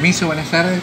permiso, buenas tardes.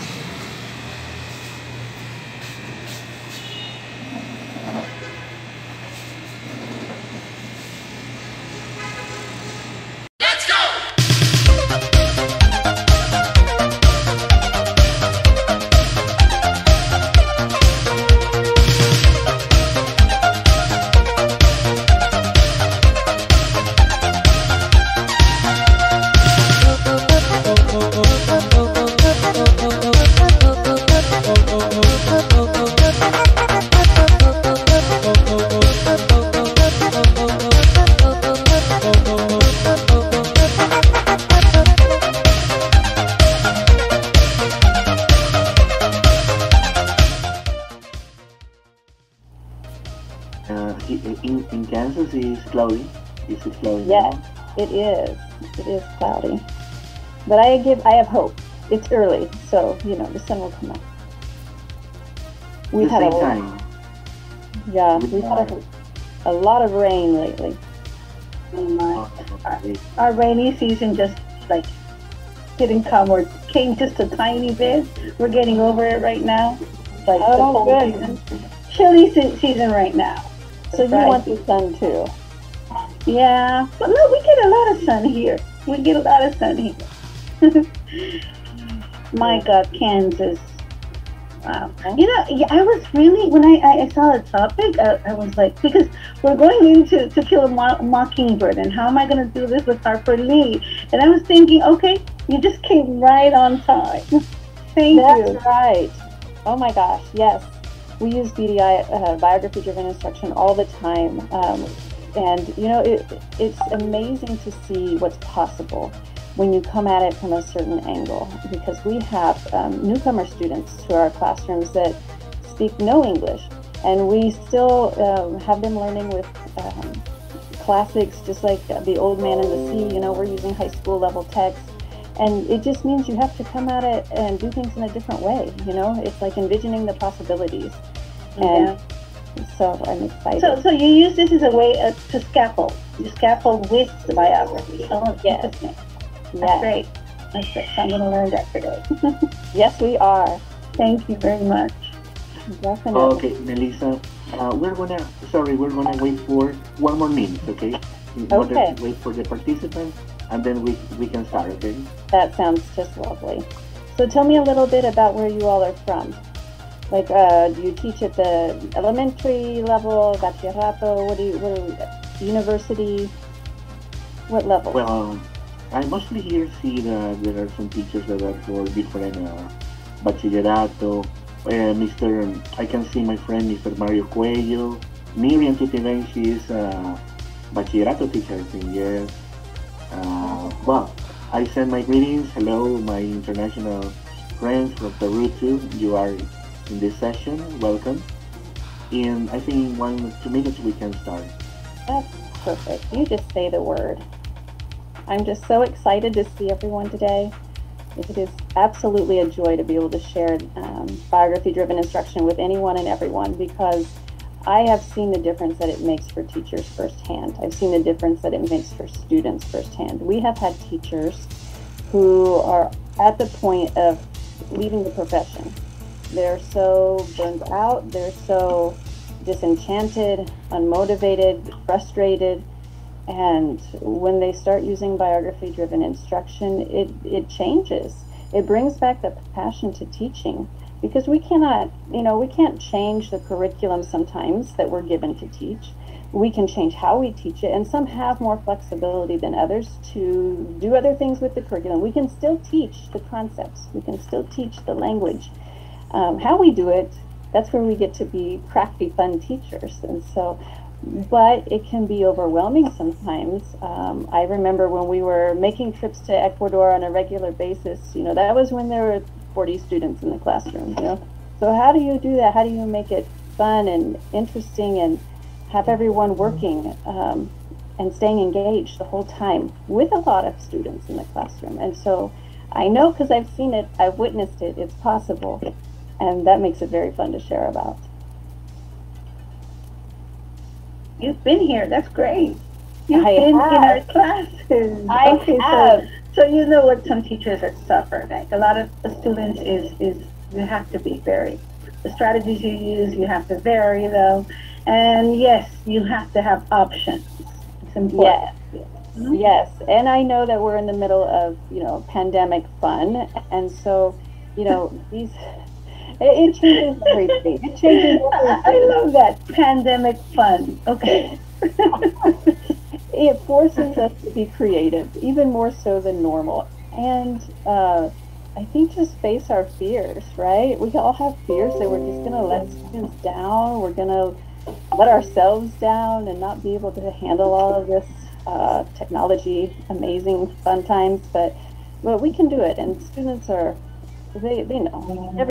In Kansas, is cloudy. Is it cloudy? Yes, it is. It is cloudy. But I have hope. It's early, so the sun will come out. We've had a lot of rain lately. Our rainy season just didn't come or came just a tiny bit. We're getting over it right now. The cold season. Chilly season right now. So you want the sun too? Yeah, but look, we get a lot of sun here. My God, Kansas. Wow. I was really, when I saw the topic, I was like, because we're going into To Kill a Mockingbird, and how am I going to do this with Harper Lee? And I was thinking, okay, you just came right on time. Thank you. That's right. Oh my gosh, yes. We use BDI, Biography-Driven Instruction, all the time. And it's amazing to see what's possible when you come at it from a certain angle, because we have newcomer students to our classrooms that speak no English, and we still have them learning with classics, just like The Old Man and the Sea. We're using high school level text, and it just means you have to come at it and do things in a different way. It's like envisioning the possibilities. And so I'm excited. So you use this as a way to scaffold. You scaffold with the biography. Oh, yes. That's great. That's great. So I'm going to learn that today. Yes, we are. Thank you very much. Definitely. Okay, Melissa, we're gonna wait for 1 more minute, okay? Okay. Wait for the participants, and then we can start, okay? That sounds just lovely. So tell me a little bit about where you all are from. Like, do you teach at the elementary level, bachillerato? What university? What level? Well, I mostly here see that there are some teachers that are for different bachillerato. I can see my friend Mr. Mario Cuello. Miriam Tutiven, she is a bachillerato teacher, I think, yes. Well, I send my greetings. Hello, my international friends from Peru too. You are in this session. Welcome. And I think in 1 or 2 minutes we can start. That's perfect. You just say the word. I'm just so excited to see everyone today. It is absolutely a joy to be able to share biography-driven instruction with anyone and everyone, because I have seen the difference that it makes for teachers firsthand. I've seen the difference that it makes for students firsthand. We have had teachers who are at the point of leaving the profession. They're so burned out, they're so disenchanted, unmotivated, frustrated, and when they start using biography-driven instruction, it changes. It brings back the passion to teaching, because we cannot, we can't change the curriculum sometimes that we're given to teach. We can change how we teach it, and some have more flexibility than others to do other things with the curriculum. We can still teach the concepts. We can still teach the language. How we do it, that's where we get to be crafty, fun teachers. And so, but it can be overwhelming sometimes. I remember when we were making trips to Ecuador on a regular basis, that was when there were 40 students in the classroom, So how do you do that? How do you make it fun and interesting and have everyone working and staying engaged the whole time with a lot of students in the classroom? And so I know, because I've seen it, I've witnessed it, it's possible. And that makes it very fun to share about. You've been here. That's great. You've been in our classes. I have. So you know what some teachers are suffering. Like a lot of the students is you have to be very, the strategies you use, you have to vary though. And yes, you have to have options. It's important. Yes. Yes, and I know that we're in the middle of, pandemic fun, and so, these it changes everything. It changes I everything. love that pandemic fun. Okay. It forces us to be creative, even more so than normal. And I think just face our fears, right? We all have fears that we're just going to let students down. We're going to let ourselves down and not be able to handle all of this technology, amazing fun times. But we can do it. And students they know.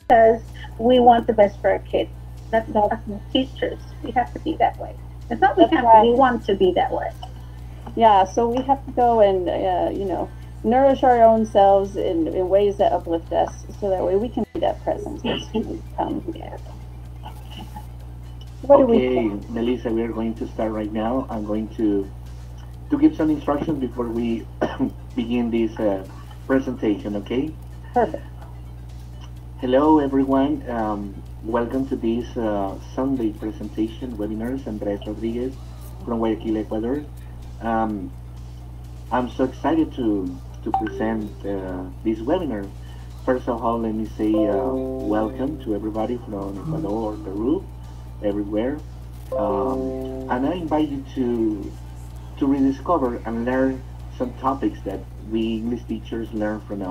Because we want the best for our kids. That's teachers. We have to be that way. It's not we have to, we want to be that way. Yeah, so we have to go and, nourish our own selves in ways that uplift us so that way we can be that presence when students come. Okay, Melissa, we are going to start right now. I'm going to give some instructions before we begin this presentation, okay? Perfect. Hello, everyone. Welcome to this Sunday presentation webinars. Andres Rodriguez from Guayaquil, Ecuador. I'm so excited to present this webinar. First of all, let me say welcome to everybody from Ecuador, Peru, everywhere. And I invite you to rediscover and learn some topics that we English teachers learn from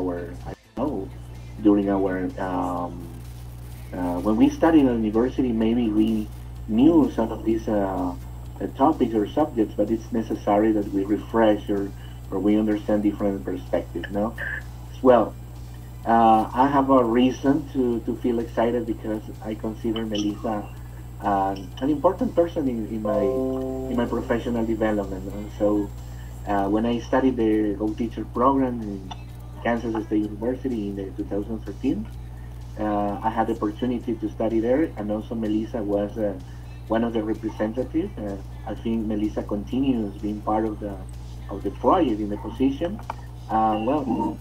during our when we studied at university. Maybe we knew some of these topics or subjects, but it's necessary that we refresh or we understand different perspectives. No, well, I have a reason to feel excited because I consider Melissa an important person in my professional development. And so when I studied the Go Teacher program in Kansas State University in 2013, I had the opportunity to study there, and also Melissa was one of the representatives. I think Melissa continues being part of the project in the position. Well,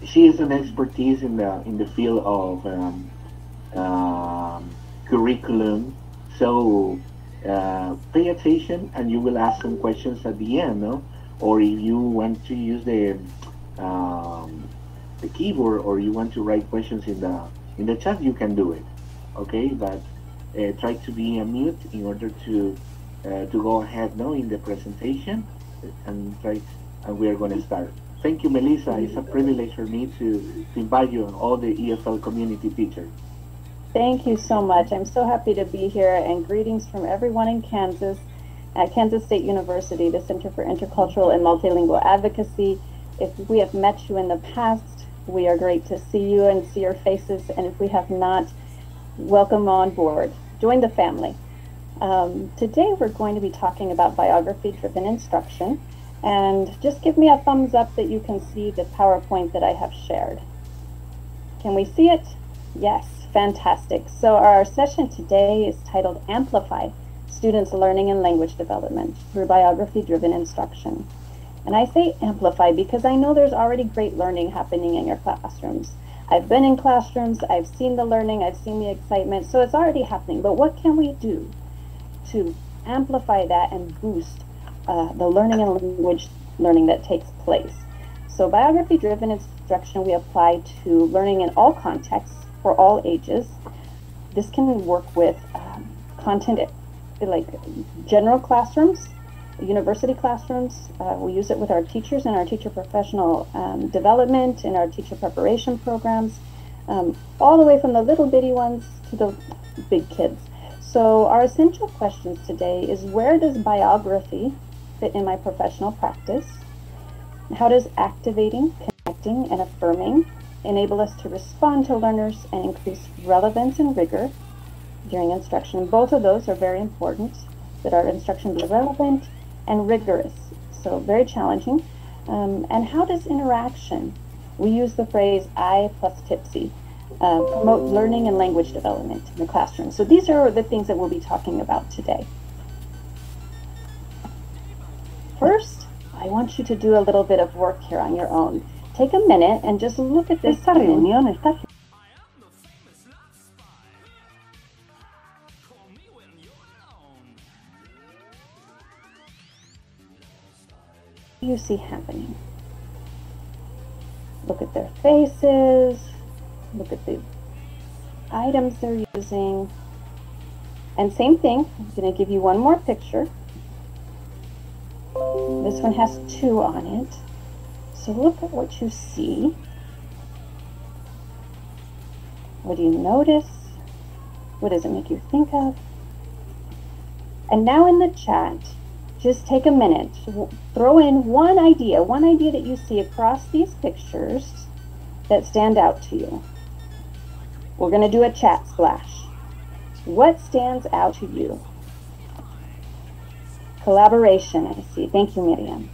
she is an expertise in the field of curriculum. So pay attention, and you will ask some questions at the end, no? Or if you want to use the keyboard, or you want to write questions in the chat, you can do it. Okay, but try to be on mute in order to go ahead now in the presentation, and we are going to start. Thank you, Melissa. It's a privilege for me to invite you, all the EFL community teachers. Thank you so much. I'm so happy to be here, and greetings from everyone in Kansas at Kansas State University, the Center for Intercultural and Multilingual Advocacy. If we have met you in the past, we are great to see you and see your faces. And if we have not, welcome on board. Join the family. Today we're going to be talking about biography-driven instruction. And just give me a thumbs up that you can see the PowerPoint that I have shared. Can we see it? Yes, fantastic. So our session today is titled Amplify, Students' Learning and Language Development through Biography-Driven Instruction. And I say amplify because I know there's already great learning happening in your classrooms. I've been in classrooms, I've seen the learning, I've seen the excitement, so it's already happening. But what can we do to amplify that and boost the learning and language learning that takes place? So biography-driven instruction we apply to learning in all contexts for all ages. This can work with content like general classrooms, university classrooms. We use it with our teachers in our teacher professional development, in our teacher preparation programs, all the way from the little bitty ones to the big kids. So our essential questions today is, where does biography fit in my professional practice? How does activating, connecting, and affirming enable us to respond to learners and increase relevance and rigor during instruction? Both of those are very important, that our instruction be relevant and rigorous, so very challenging. And how does interaction, we use the phrase I plus Tipsy, promote learning and language development in the classroom? So these are the things that we'll be talking about today. first, I want you to do a little bit of work here on your own. Take a minute and just look at this. Esta reunión está... What do you see happening? Look at their faces, look at the items they're using, and same thing, I'm going to give you one more picture. This one has 2 on it, so look at what you see. What do you notice? What does it make you think of? And now in the chat, just take a minute, throw in one idea that you see across these pictures that stand out to you. We're going to do a chat splash. What stands out to you? Collaboration, I see. Thank you, Miriam.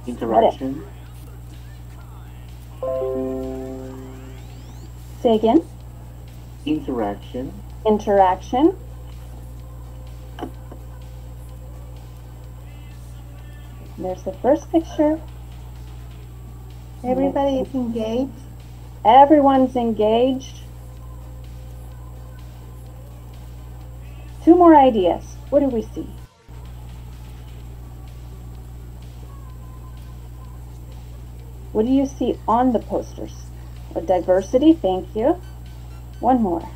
Interaction. Say again. Interaction. Interaction. There's the first picture. Everybody is engaged. Everyone's engaged. 2 more ideas. What do we see? What do you see on the posters? A diversity, thank you. 1 more.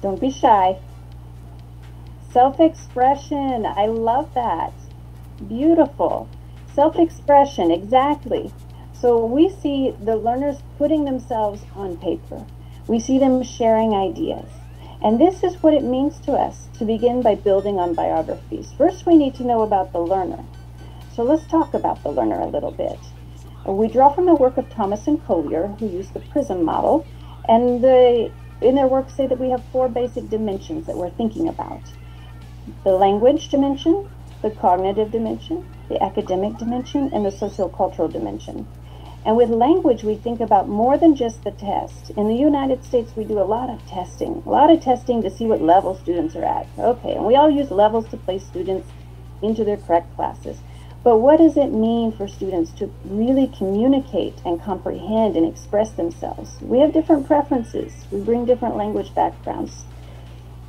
Don't be shy. Self-expression, I love that. Beautiful. Self-expression, exactly. So we see the learners putting themselves on paper. We see them sharing ideas. And this is what it means to us to begin by building on biographies. First, we need to know about the learner. So let's talk about the learner a little bit. We draw from the work of Thomas and Collier, who used the PRISM model, and in their work say that we have 4 basic dimensions that we're thinking about. The language dimension, the cognitive dimension, the academic dimension, and the sociocultural dimension. And with language, we think about more than just the test. In the United States, we do a lot of testing to see what level students are at. Okay, and we all use levels to place students into their correct classes. But what does it mean for students to really communicate and comprehend and express themselves? We have different preferences. We bring different language backgrounds.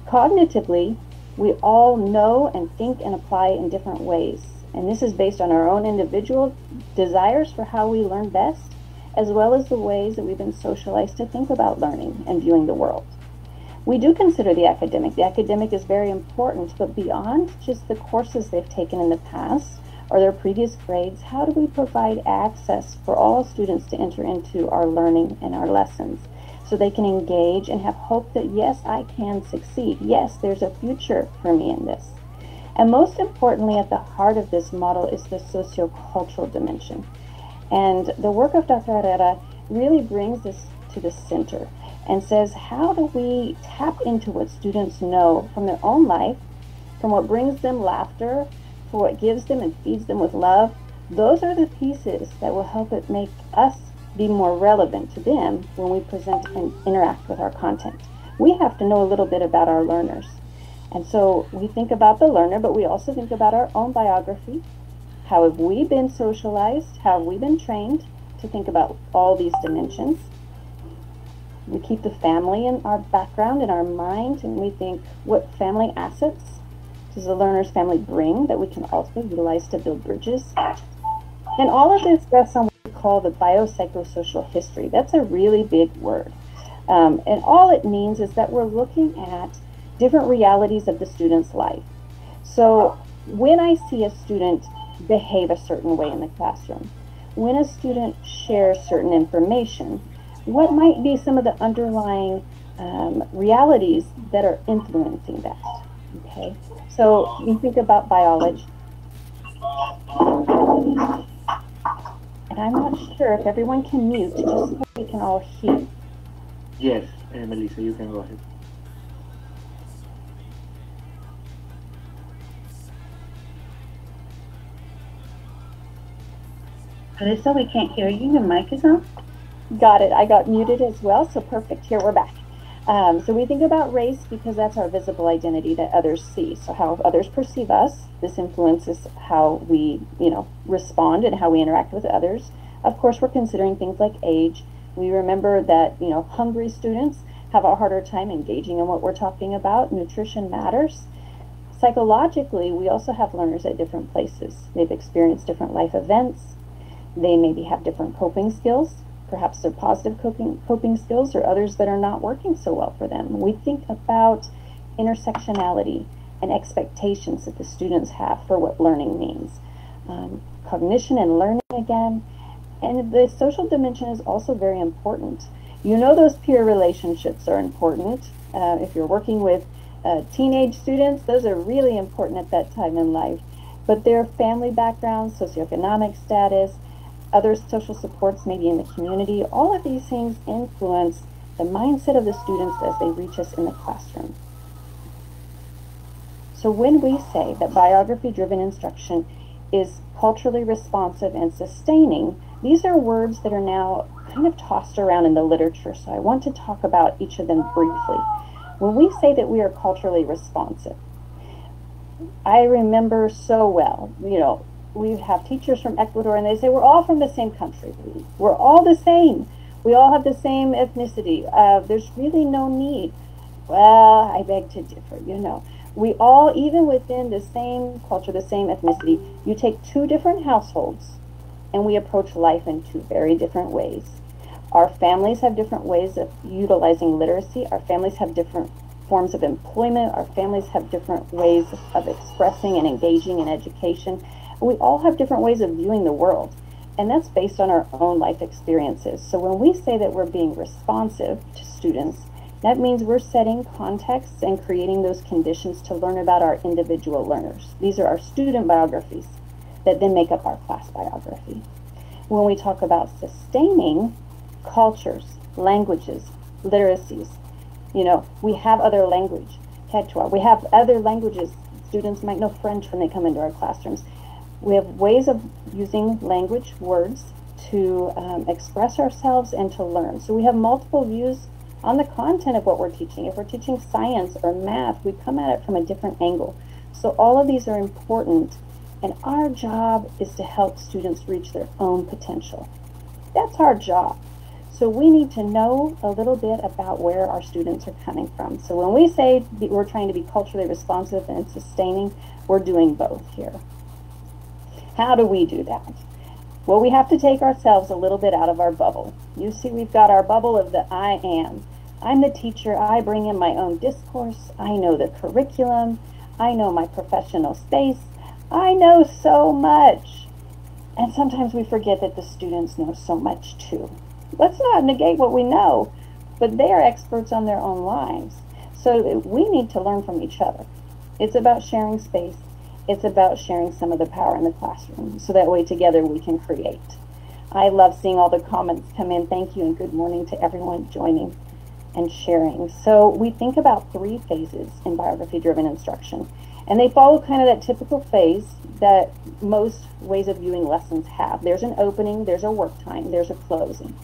Cognitively, we all know and think and apply in different ways. And this is based on our own individual desires for how we learn best, as well as the ways that we've been socialized to think about learning and viewing the world. We do consider the academic. The academic is very important, but beyond just the courses they've taken in the past or their previous grades, how do we provide access for all students to enter into our learning and our lessons so they can engage and have hope that, yes, I can succeed. Yes, there's a future for me in this. And most importantly, at the heart of this model is the sociocultural dimension. And the work of Dr. Herrera really brings this to the center and says, how do we tap into what students know from their own life, from what brings them laughter, for what gives them and feeds them with love? Those are the pieces that will help it make us be more relevant to them when we present and interact with our content. We have to know a little bit about our learners. And so we think about the learner, but we also think about our own biography. How have we been socialized? How have we been trained to think about all these dimensions? We keep the family in our background, in our mind, and we think, what family assets does the learner's family bring that we can also utilize to build bridges? And all of this rests on what we call the biopsychosocial history. That's a really big word. And all it means is that we're looking at different realities of the student's life. So when I see a student behave a certain way in the classroom, when a student shares certain information, what might be some of the underlying realities that are influencing that? Okay, so you think about biology. And I'm not sure if everyone can mute, just so we can all hear. Yes, Melissa, you can go ahead. Melissa, we can't hear you. Your mic is on. Got it. I got muted as well, so perfect. Here, we're back. So we think about race because that's our visible identity that others see. So how others perceive us, this influences how we, respond and how we interact with others. Of course, we're considering things like age. We remember that, hungry students have a harder time engaging in what we're talking about. Nutrition matters. Psychologically, we also have learners at different places. They've experienced different life events. They maybe have different coping skills. Perhaps they're positive coping skills, or others that are not working so well for them. We think about intersectionality and expectations that the students have for what learning means. Cognition and learning again. And the social dimension is also very important. Those peer relationships are important. If you're working with teenage students, those are really important at that time in life. But their family backgrounds, socioeconomic status, other social supports maybe in the community, all of these things influence the mindset of the students as they reach us in the classroom. So when we say that biography-driven instruction is culturally responsive and sustaining, these are words that are now kind of tossed around in the literature, so I want to talk about each of them briefly. When we say that we are culturally responsive, I remember so well, we have teachers from Ecuador and they say, we're all from the same country. We're all the same. We all have the same ethnicity. There's really no need. Well, I beg to differ, We all, even within the same culture, the same ethnicity, you take two different households and we approach life in two very different ways. Our families have different ways of utilizing literacy. Our families have different forms of employment. Our families have different ways of expressing and engaging in education. We all have different ways of viewing the world, and that's based on our own life experiences. So when we say that we're being responsive to students, that means we're setting contexts and creating those conditions to learn about our individual learners. These are our student biographies that then make up our class biography. When we talk about sustaining cultures, languages, literacies, we have other language, Quechua. We have other languages. Students might know French when they come into our classrooms. We have ways of using language, words, to express ourselves and to learn. So we have multiple views on the content of what we're teaching. If we're teaching science or math, we come at it from a different angle. So all of these are important, and our job is to help students reach their own potential. That's our job. So we need to know a little bit about where our students are coming from. So when we say we're trying to be culturally responsive and sustaining, we're doing both here. How do we do that? Well, we have to take ourselves a little bit out of our bubble. You see, we've got our bubble of the I am. I'm the teacher. I bring in my own discourse. I know the curriculum. I know my professional space. I know so much. And sometimes we forget that the students know so much too. Let's not negate what we know, but they are experts on their own lives. So we need to learn from each other. It's about sharing space. It's about sharing some of the power in the classroom, so that way together we can create. I love seeing all the comments come in. Thank you and good morning to everyone joining and sharing. So we think about 3 phases in biography-driven instruction, and they follow kind of that typical phase that most ways of viewing lessons have. There's an opening, there's a work time, there's a closing.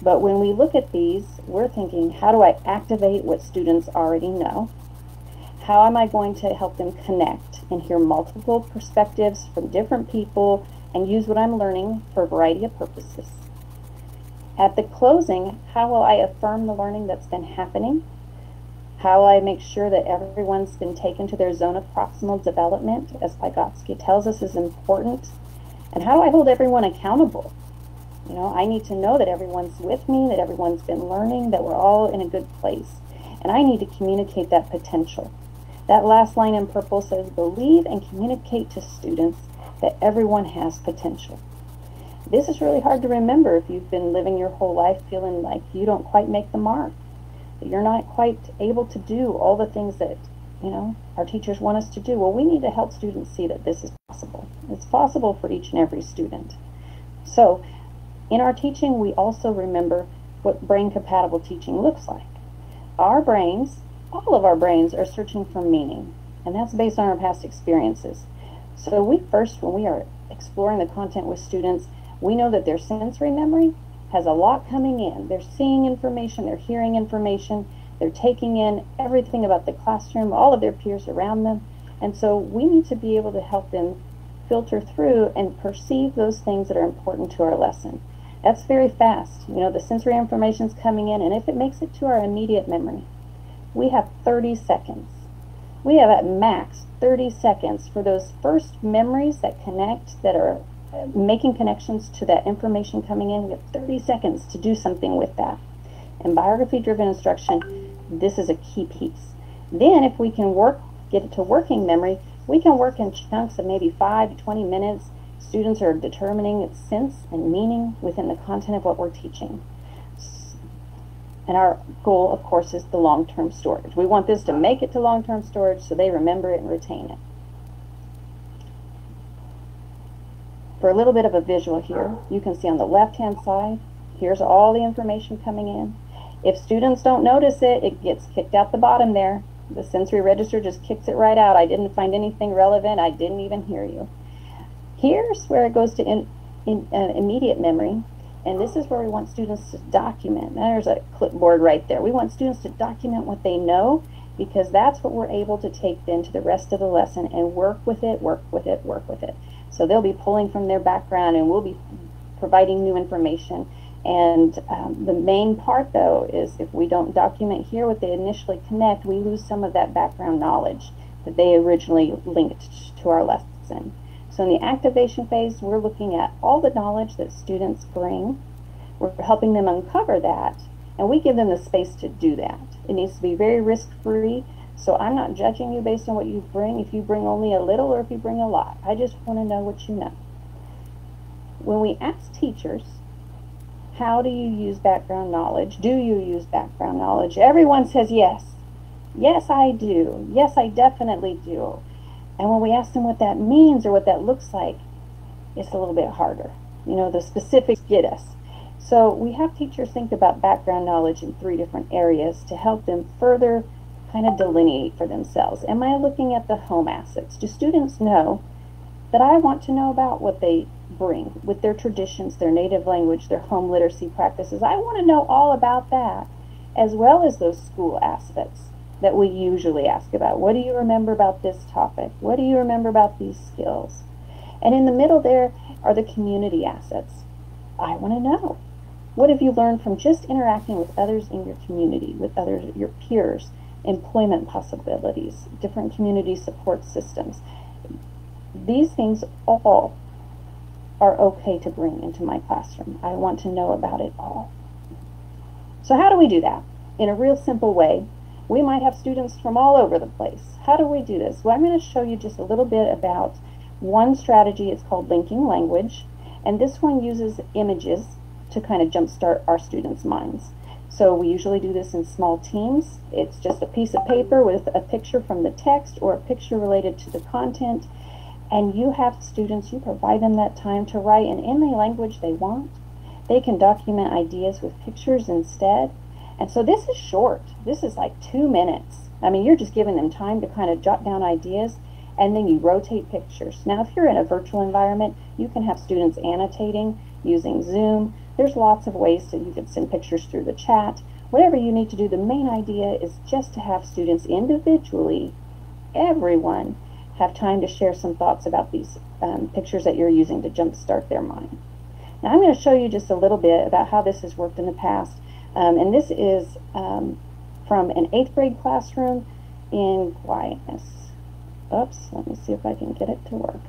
But when we look at these, we're thinking, how do I activate what students already know? How am I going to help them connect and hear multiple perspectives from different people and use what I'm learning for a variety of purposes? At the closing, how will I affirm the learning that's been happening? How will I make sure that everyone's been taken to their zone of proximal development, as Vygotsky tells us is important? And how do I hold everyone accountable? I need to know that everyone's with me, that everyone's been learning, that we're all in a good place. And I need to communicate that potential. That last line in purple says, believe and communicate to students that everyone has potential. This is really hard to remember if you've been living your whole life feeling like you don't quite make the mark, that you're not quite able to do all the things that, our teachers want us to do. Well, we need to help students see that this is possible. It's possible for each and every student. So, in our teaching, we also remember what brain-compatible teaching looks like. Our brains, all of our brains, are searching for meaning, and that's based on our past experiences. So when we are exploring the content with students, we know that their sensory memory has a lot coming in. They're seeing information, they're hearing information, They're taking in everything about the classroom, all of their peers around them. And so we need to be able to help them filter through and perceive those things that are important to our lesson. That's very fast. You know, the sensory information's coming in, and if it makes it to our immediate memory, we have 30 seconds. We have at max 30 seconds for those first memories that connect, that are making connections to that information coming in. We have 30 seconds to do something with that. In biography-driven instruction, this is a key piece. Then if we can get it to working memory, we can work in chunks of maybe 5 to 20 minutes. Students are determining its sense and meaning within the content of what we're teaching. And our goal, of course, is the long-term storage. We want this to make it to long-term storage so they remember it and retain it. For a little bit of a visual here, you can see on the left-hand side, here's all the information coming in. If students don't notice it, it gets kicked out the bottom there. The sensory register just kicks it right out. I didn't find anything relevant. I didn't even hear you. Here's where it goes to immediate memory. And this is where we want students to document. There's a clipboard right there. We want students to document what they know, because that's what we're able to take then to the rest of the lesson and work with it, work with it, work with it. So they'll be pulling from their background, and we'll be providing new information. And the main part, though, is if we don't document here what they initially connect, we lose some of that background knowledge that they originally linked to our lesson. So in the activation phase, we're looking at all the knowledge that students bring. We're helping them uncover that, and we give them the space to do that. It needs to be very risk-free, so I'm not judging you based on what you bring, if you bring only a little or if you bring a lot. I just want to know what you know. When we ask teachers, how do you use background knowledge? Do you use background knowledge? Everyone says yes. Yes, I do. Yes, I definitely do. And when we ask them what that means or what that looks like, it's a little bit harder. You know, the specifics get us. So we have teachers think about background knowledge in 3 different areas to help them further kind of delineate for themselves. Am I looking at the home assets? Do students know that I want to know about what they bring with their traditions, their native language, their home literacy practices? I want to know all about that, as well as those school aspects that we usually ask about. What do you remember about this topic? What do you remember about these skills? And in the middle there are the community assets. I want to know, what have you learned from just interacting with others in your community, with others, your peers, employment possibilities, different community support systems? These things all are okay to bring into my classroom. I want to know about it all. So how do we do that? In a real simple way, we might have students from all over the place. How do we do this? Well, I'm going to show you just a little bit about one strategy. It's called linking language, and this one uses images to kind of jumpstart our students' minds. So we usually do this in small teams. It's just a piece of paper with a picture from the text or a picture related to the content, and you have students, you provide them that time to write in any language they want. They can document ideas with pictures instead. And so this is short. This is like 2 minutes. I mean, you're just giving them time to kind of jot down ideas, and then you rotate pictures. Now, if you're in a virtual environment, you can have students annotating using Zoom. There's lots of ways that you can send pictures through the chat. Whatever you need to do, the main idea is just to have students individually, everyone, have time to share some thoughts about these pictures that you're using to jumpstart their mind. Now, I'm going to show you just a little bit about how this has worked in the past. And this is from an 8th grade classroom in Guaymas. Oops, let me see if I can get it to work.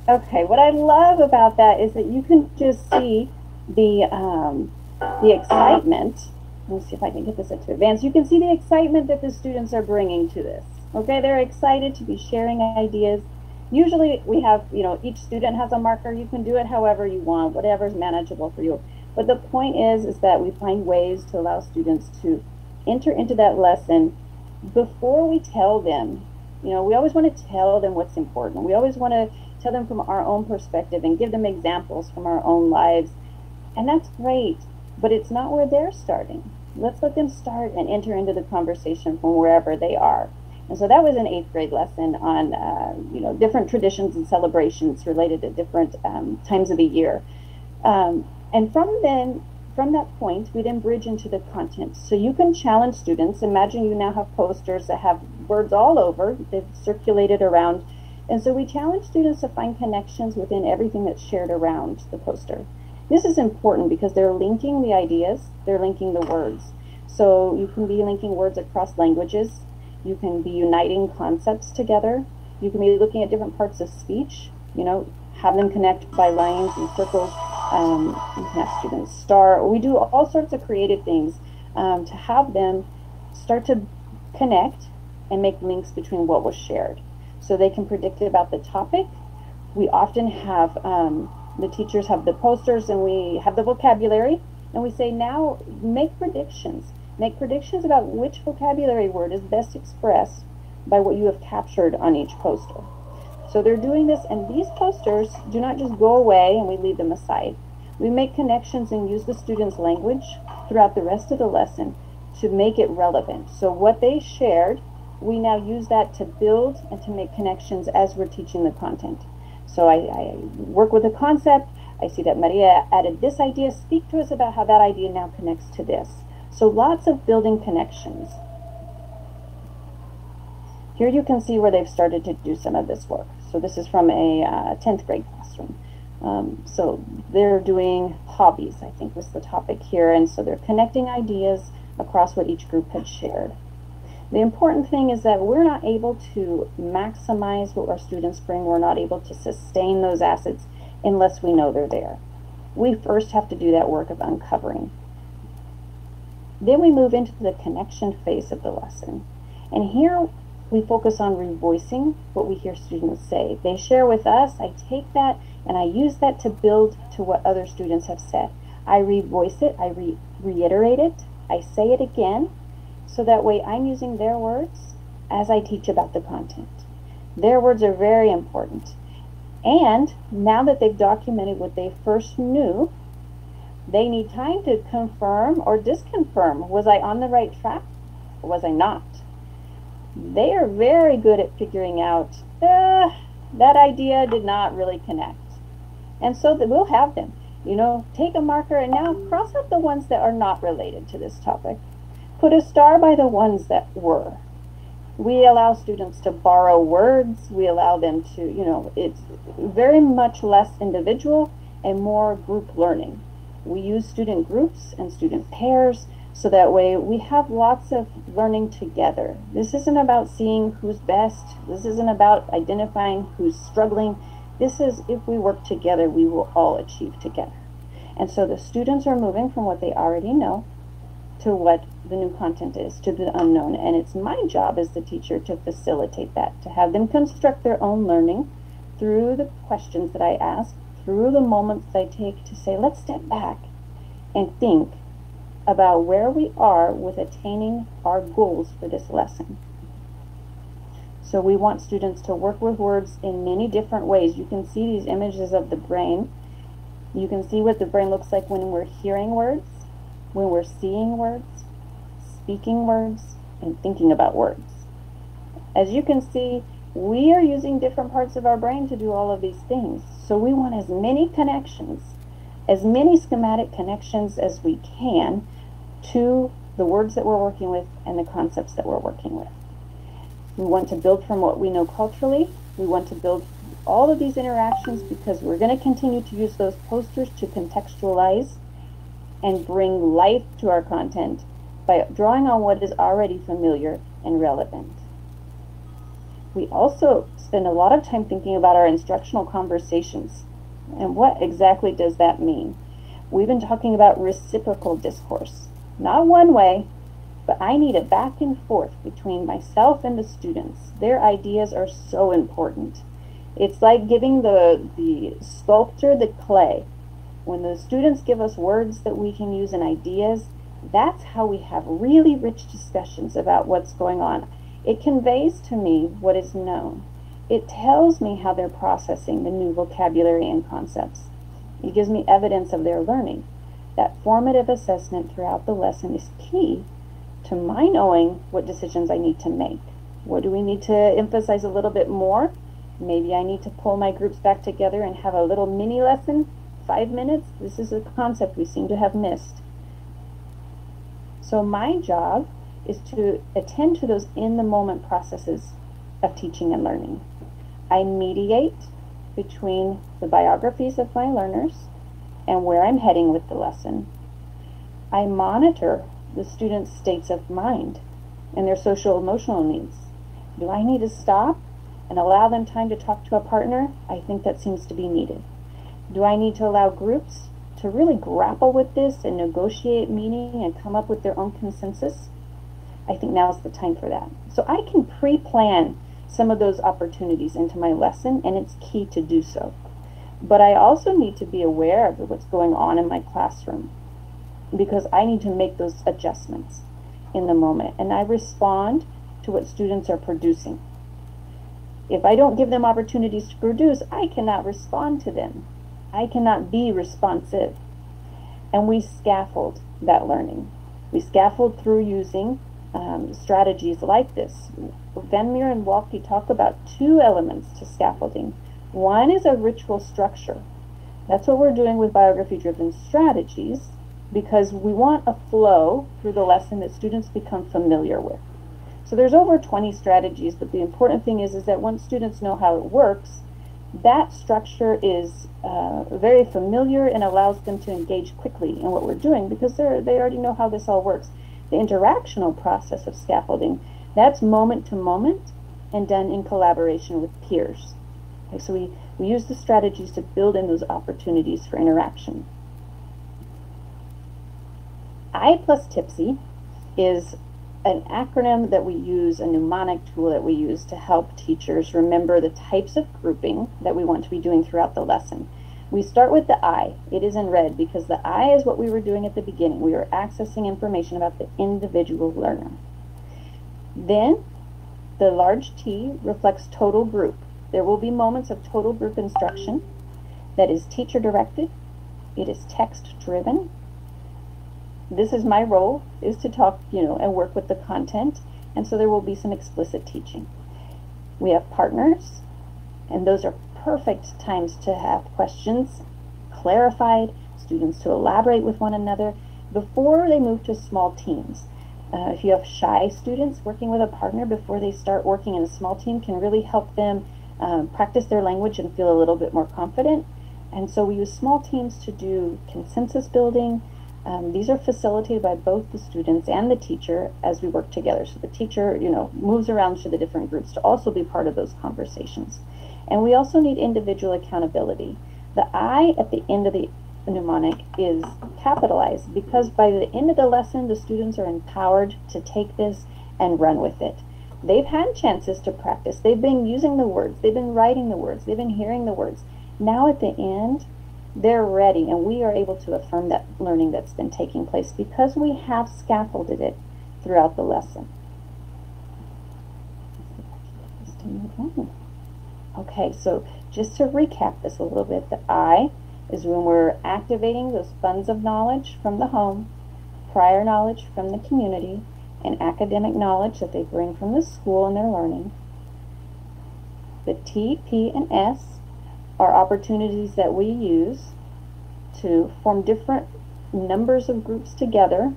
Okay, what I love about that is that you can just see the excitement. Let me see if I can get this into advance. You can see the excitement that the students are bringing to this. Okay, they're excited to be sharing ideas. Usually we have, each student has a marker. You can do it however you want, whatever is manageable for you. But the point is that we find ways to allow students to enter into that lesson before we tell them. We always want to tell them what's important. We always want to tell them from our own perspective and give them examples from our own lives. And that's great, but it's not where they're starting. Let's let them start and enter into the conversation from wherever they are. And so that was an 8th grade lesson on, different traditions and celebrations related to different times of the year. And from that point, we then bridge into the content. So you can challenge students. Imagine you now have posters that have words all over. They've circulated around. And so we challenge students to find connections within everything that's shared around the poster. This is important because they're linking the ideas, they're linking the words. So you can be linking words across languages, you can be uniting concepts together, you can be looking at different parts of speech, have them connect by lines and circles. You can have students star. We do all sorts of creative things to have them start to connect and make links between what was shared. So they can predict about the topic. We often have, the teachers have the posters and we have the vocabulary, and we say now make predictions. Make predictions about which vocabulary word is best expressed by what you have captured on each poster. So they're doing this, and these posters do not just go away and we leave them aside. We make connections and use the students' language throughout the rest of the lesson to make it relevant. So what they shared, we now use that to build and to make connections as we're teaching the content. So I work with a concept. I see that Maria added this idea. Speak to us about how that idea now connects to this. So lots of building connections. Here you can see where they've started to do some of this work. So this is from a 10th grade classroom. So they're doing hobbies, I think was the topic here. And so they're connecting ideas across what each group had shared. The important thing is that we're not able to maximize what our students bring. We're not able to sustain those assets unless we know they're there. We first have to do that work of uncovering. Then we move into the connection phase of the lesson. And here we focus on revoicing what we hear students say. They share with us, I take that and I use that to build to what other students have said. I revoice it, I reiterate it, I say it again, so that way I'm using their words as I teach about the content. Their words are very important. And now that they've documented what they first knew, they need time to confirm or disconfirm. Was I on the right track or was I not? They are very good at figuring out, that idea did not really connect. And so that we'll have them. You know, take a marker and now cross out the ones that are not related to this topic. Put a star by the ones that were. We allow students to borrow words. We allow them to, you know, it's very much less individual and more group learning. We use student groups and student pairs so that way we have lots of learning together. This isn't about seeing who's best. This isn't about identifying who's struggling. This is, if we work together, we will all achieve together. And so the students are moving from what they already know to what the new content is, to the unknown. And it's my job as the teacher to facilitate that, to have them construct their own learning through the questions that I ask, through the moments I take to say, let's step back and think about where we are with attaining our goals for this lesson. So we want students to work with words in many different ways. You can see these images of the brain. You can see what the brain looks like when we're hearing words, when we're seeing words, speaking words, and thinking about words. As you can see, we are using different parts of our brain to do all of these things. So we want as many connections, as many schematic connections as we can to the words that we're working with and the concepts that we're working with. We want to build from what we know culturally. We want to build all of these interactions because we're going to continue to use those posters to contextualize and bring life to our content by drawing on what is already familiar and relevant. We also spend a lot of time thinking about our instructional conversations. And what exactly does that mean? We've been talking about reciprocal discourse. Not one way, but I need a back and forth between myself and the students. Their ideas are so important. It's like giving the sculptor the clay. When the students give us words that we can use and ideas, that's how we have really rich discussions about what's going on. It conveys to me what is known. It tells me how they're processing the new vocabulary and concepts. It gives me evidence of their learning. That formative assessment throughout the lesson is key to my knowing what decisions I need to make. What do we need to emphasize a little bit more? Maybe I need to pull my groups back together and have a little mini lesson, 5 minutes. This is a concept we seem to have missed. So my job is to attend to those in-the-moment processes of teaching and learning. I mediate between the biographies of my learners and where I'm heading with the lesson. I monitor the students' states of mind and their social-emotional needs. Do I need to stop and allow them time to talk to a partner? I think that seems to be needed. Do I need to allow groups to really grapple with this and negotiate meaning and come up with their own consensus? I think now's the time for that. So I can pre-plan some of those opportunities into my lesson, and it's key to do so. But I also need to be aware of what's going on in my classroom because I need to make those adjustments in the moment, and I respond to what students are producing. If I don't give them opportunities to produce, I cannot respond to them. I cannot be responsive. And we scaffold that learning. We scaffold through using strategies like this. Van Meer and Walke talk about 2 elements to scaffolding. One is a ritual structure. That's what we're doing with biography-driven strategies because we want a flow through the lesson that students become familiar with. So there's over 20 strategies, but the important thing is that once students know how it works, that structure is very familiar and allows them to engage quickly in what we're doing because they already know how this all works. The interactional process of scaffolding, that's moment to moment and done in collaboration with peers. Okay, so we use the strategies to build in those opportunities for interaction. I Plus Tipsy is an acronym that we use, a mnemonic tool that we use to help teachers remember the types of grouping that we want to be doing throughout the lesson. We start with the I. It is in red because the I is what we were doing at the beginning. We were accessing information about the individual learner. Then the large T reflects total group. There will be moments of total group instruction that is teacher directed. It is text driven. This is my role, is to talk, and work with the content. And so there will be some explicit teaching. We have partners, and those are perfect times to have questions clarified students to elaborate with one another before they move to small teams. If you have shy students, working with a partner before they start working in a small team can really help them practice their language and feel a little bit more confident. And so we use small teams to do consensus building. These are facilitated by both the students and the teacher as we work together. So the teacher, moves around to the different groups to also be part of those conversations. And we also need individual accountability. The I at the end of the mnemonic is capitalized because by the end of the lesson, the students are empowered to take this and run with it. They've had chances to practice. They've been using the words. They've been writing the words. They've been hearing the words. Now at the end, they're ready, and we are able to affirm that learning that's been taking place because we have scaffolded it throughout the lesson. Okay, so just to recap this a little bit, the I is when we're activating those funds of knowledge from the home, prior knowledge from the community, and academic knowledge that they bring from the school and their learning. The T, P, and S are opportunities that we use to form different numbers of groups together.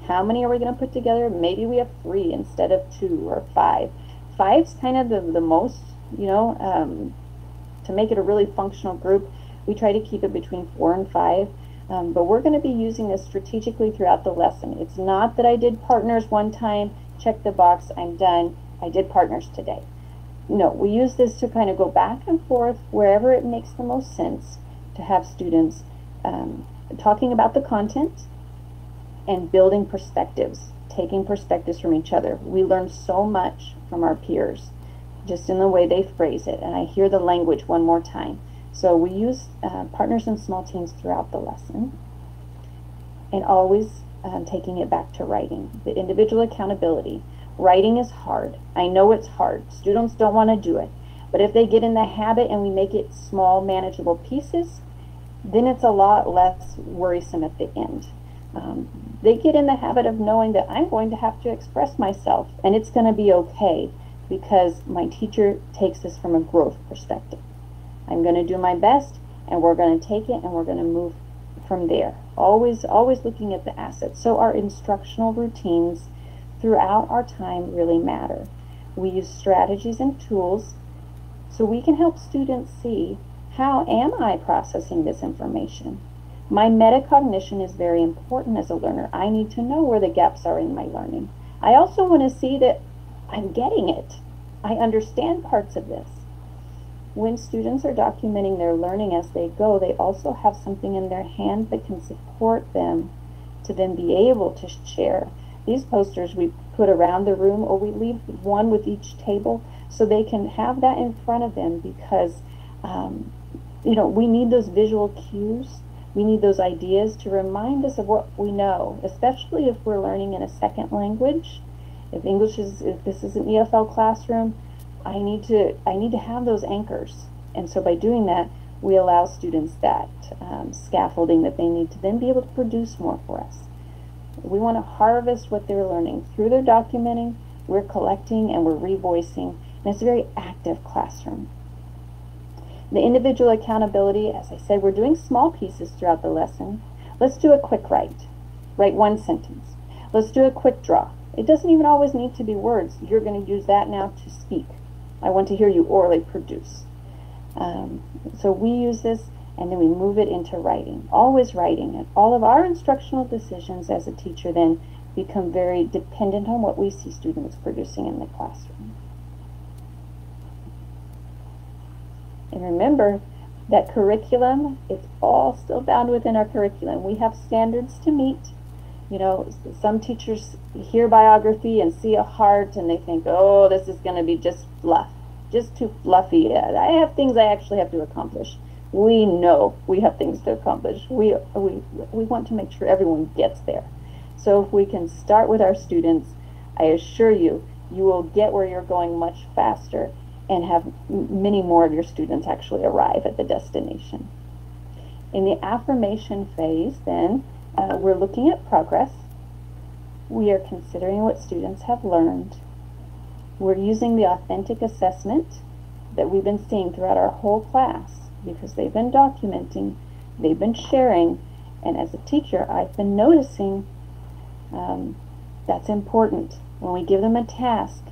How many are we going to put together? Maybe we have 3 instead of 2 or 5. 5's kind of the most, to make it a really functional group. We try to keep it between 4 and 5, but we're going to be using this strategically throughout the lesson. It's not that I did partners one time, check the box, I'm done, I did partners today. No, we use this to kind of go back and forth wherever it makes the most sense to have students talking about the content and building perspectives, taking perspectives from each other. We learn so much from our peers just in the way they phrase it, and I hear the language one more time. So we use partners and small teams throughout the lesson, and always taking it back to writing. The individual accountability. Writing is hard. I know it's hard. Students don't want to do it. But if they get in the habit and we make it small, manageable pieces, then it's a lot less worrisome at the end. They get in the habit of knowing that I'm going to have to express myself, and it's going to be okay because my teacher takes this from a growth perspective. I'm going to do my best, and we're going to take it, and we're going to move from there. Always looking at the assets. So our instructional routines throughout our time really matter. We use strategies and tools so we can help students see, how am I processing this information? My metacognition is very important as a learner. I need to know where the gaps are in my learning. I also want to see that I'm getting it. I understand parts of this. When students are documenting their learning as they go, they also have something in their hand that can support them to then be able to share. These posters we put around the room, or we leave one with each table so they can have that in front of them because, we need those visual cues. We need those ideas to remind us of what we know, especially if we're learning in a second language. If this is an EFL classroom, I need to have those anchors. And so by doing that, we allow students that scaffolding that they need to then be able to produce more for us. We want to harvest what they're learning through their documenting. We're collecting and we're revoicing, and it's a very active classroom. The individual accountability, as I said, we're doing small pieces throughout the lesson. Let's do a quick write 1 sentence. Let's do a quick draw. It doesn't even always need to be words. You're going to use that now to speak. I want to hear you orally produce. So we use this, and then we move it into writing, always writing. And all of our instructional decisions as a teacher then become very dependent on what we see students producing in the classroom. And remember that curriculum, it's all still bound within our curriculum. We have standards to meet. Some teachers hear biography and see a heart and they think, oh, this is going to be just fluff, just too fluffy. I have things I actually have to accomplish. We know we have things to accomplish. We want to make sure everyone gets there. So if we can start with our students, I assure you, you will get where you're going much faster and have many more of your students actually arrive at the destination. In the affirmation phase, then, we're looking at progress. We are considering what students have learned. We're using the authentic assessment that we've been seeing throughout our whole class because they've been documenting, they've been sharing, And as a teacher, I've been noticing that's important. When we give them a task,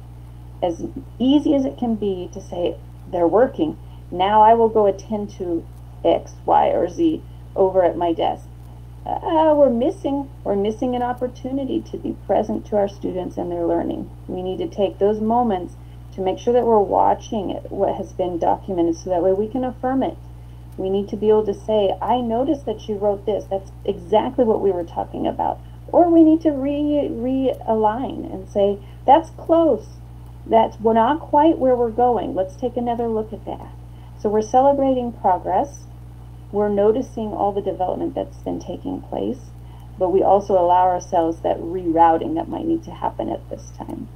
as easy as it can be to say, they're working, now I will go attend to X, Y, or Z over at my desk. We're missing an opportunity to be present to our students and their learning. We need to take those moments to make sure that we're watching what has been documented so that way we can affirm it. We need to be able to say, I noticed that you wrote this. That's exactly what we were talking about. Or we need to realign and say, that's close. We're not quite where we're going. Let's take another look at that. So we're celebrating progress. We're noticing all the development that's been taking place, but we also allow ourselves that rerouting that might need to happen at this time.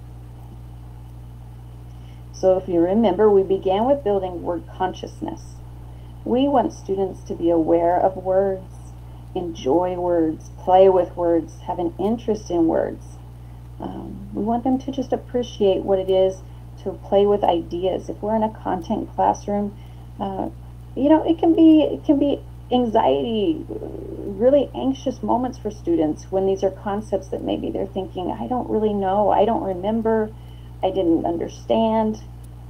So if you remember, we began with building word consciousness. We want students to be aware of words, enjoy words, play with words, have an interest in words. We want them to just appreciate what it is to play with ideas. If we're in a content classroom, it can be anxiety, really anxious moments for students when these are concepts that maybe they're thinking, I don't really know, I don't remember, I didn't understand,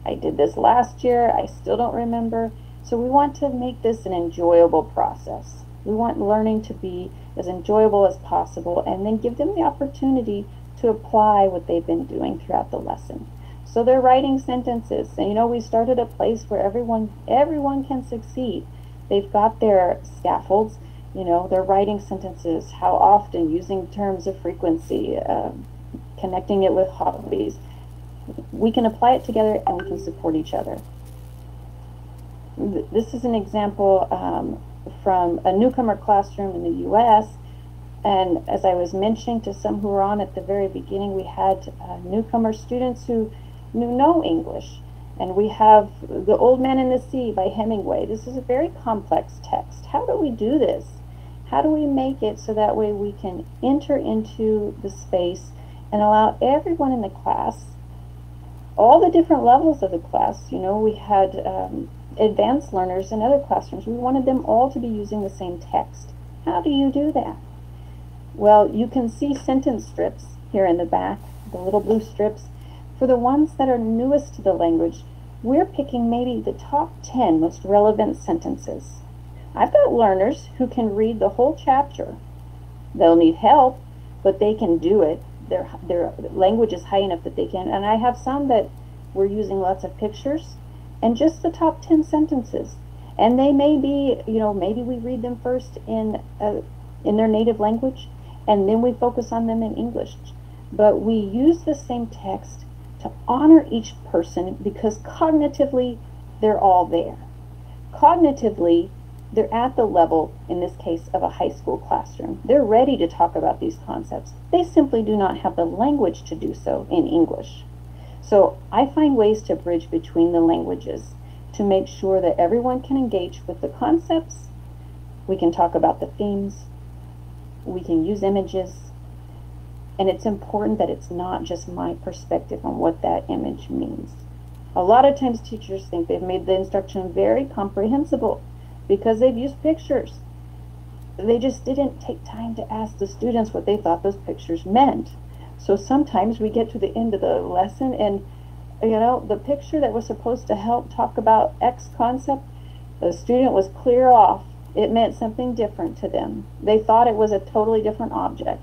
I did this last year, I still don't remember. So we want to make this an enjoyable process. We want learning to be as enjoyable as possible and then give them the opportunity to apply what they've been doing throughout the lesson. So they're writing sentences, and we started a place where everyone can succeed. They've got their scaffolds, they're writing sentences, how often, using terms of frequency, connecting it with hobbies. We can apply it together and we can support each other. This is an example from a newcomer classroom in the US. And as I was mentioning to some who were on at the very beginning, we had newcomer students who knew no English. And we have The Old Man and the Sea by Hemingway. This is a very complex text. How do we do this? How do we make it so that way we can enter into the space and allow everyone in the class, all the different levels of the class, we had advanced learners in other classrooms. We wanted them all to be using the same text. How do you do that? Well, you can see sentence strips here in the back, the little blue strips. For the ones that are newest to the language, we're picking maybe the top 10 most relevant sentences. I've got learners who can read the whole chapter. They'll need help, but they can do it. Their language is high enough that they can. And I have some that we're using lots of pictures and just the top 10 sentences. And they may be, maybe we read them first in their native language, and then we focus on them in English. But we use the same text to honor each person because cognitively, they're all there. Cognitively, they're at the level, in this case, of a high school classroom. They're ready to talk about these concepts. They simply do not have the language to do so in English. So I find ways to bridge between the languages to make sure that everyone can engage with the concepts. We can talk about the themes. We can use images. And it's important that it's not just my perspective on what that image means. A lot of times teachers think they've made the instruction very comprehensible because they've used pictures. They just didn't take time to ask the students what they thought those pictures meant. So sometimes we get to the end of the lesson and, the picture that was supposed to help talk about X concept, the student was clear off. It meant something different to them. They thought it was a totally different object.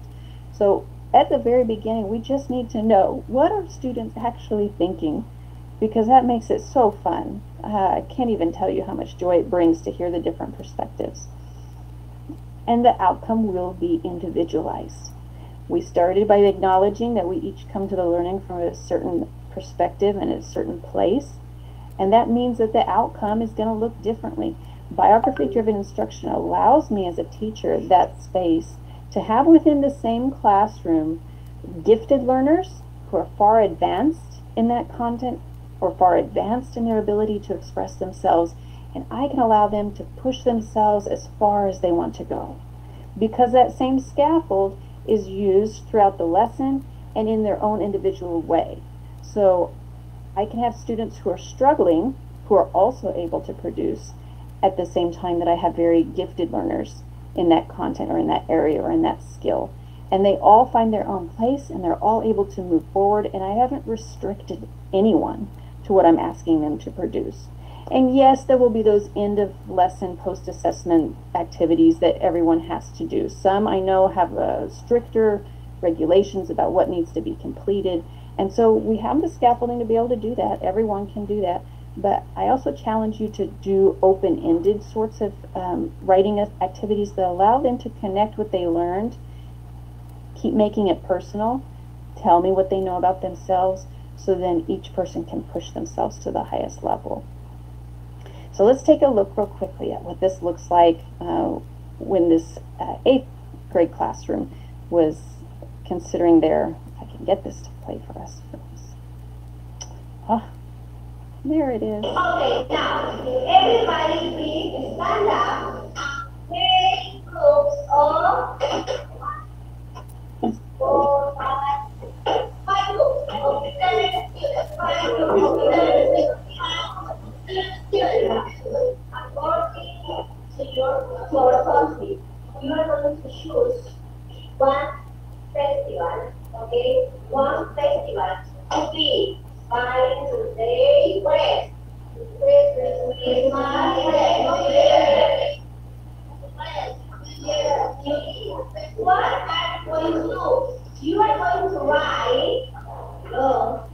So at the very beginning, we just need to know what are students actually thinking, because that makes it so fun. I can't even tell you how much joy it brings to hear the different perspectives. And the outcome will be individualized. We started by acknowledging that we each come to the learning from a certain perspective and a certain place, and that means that the outcome is going to look differently. Biography-driven instruction allows me as a teacher that space to have within the same classroom gifted learners who are far advanced in that content or far advanced in their ability to express themselves, and I can allow them to push themselves as far as they want to go, because that same scaffold is used throughout the lesson and in their own individual way. So I can have students who are struggling who are also able to produce at the same time that I have very gifted learners in that content or in that area or in that skill. And they all find their own place and they're all able to move forward, and I haven't restricted anyone to what I'm asking them to produce. And yes, there will be those end of lesson post-assessment activities that everyone has to do. Some I know have stricter regulations about what needs to be completed. And so we have the scaffolding to be able to do that. Everyone can do that. But I also challenge you to do open-ended sorts of writing activities that allow them to connect what they learned, keep making it personal, tell me what they know about themselves, so then each person can push themselves to the highest level. So let's take a look real quickly at what this looks like when this 8th grade classroom was considering their, if I can get this to play for us. Oh, there it is. Okay, now, everybody please stand up. Make groups of 4, 5 groups. Okay, 5 groups. According to your philosophy, you are going to choose one festival, okay? One festival to be smiling today, rest. With my rest. What are you going to do? You are going to write, you are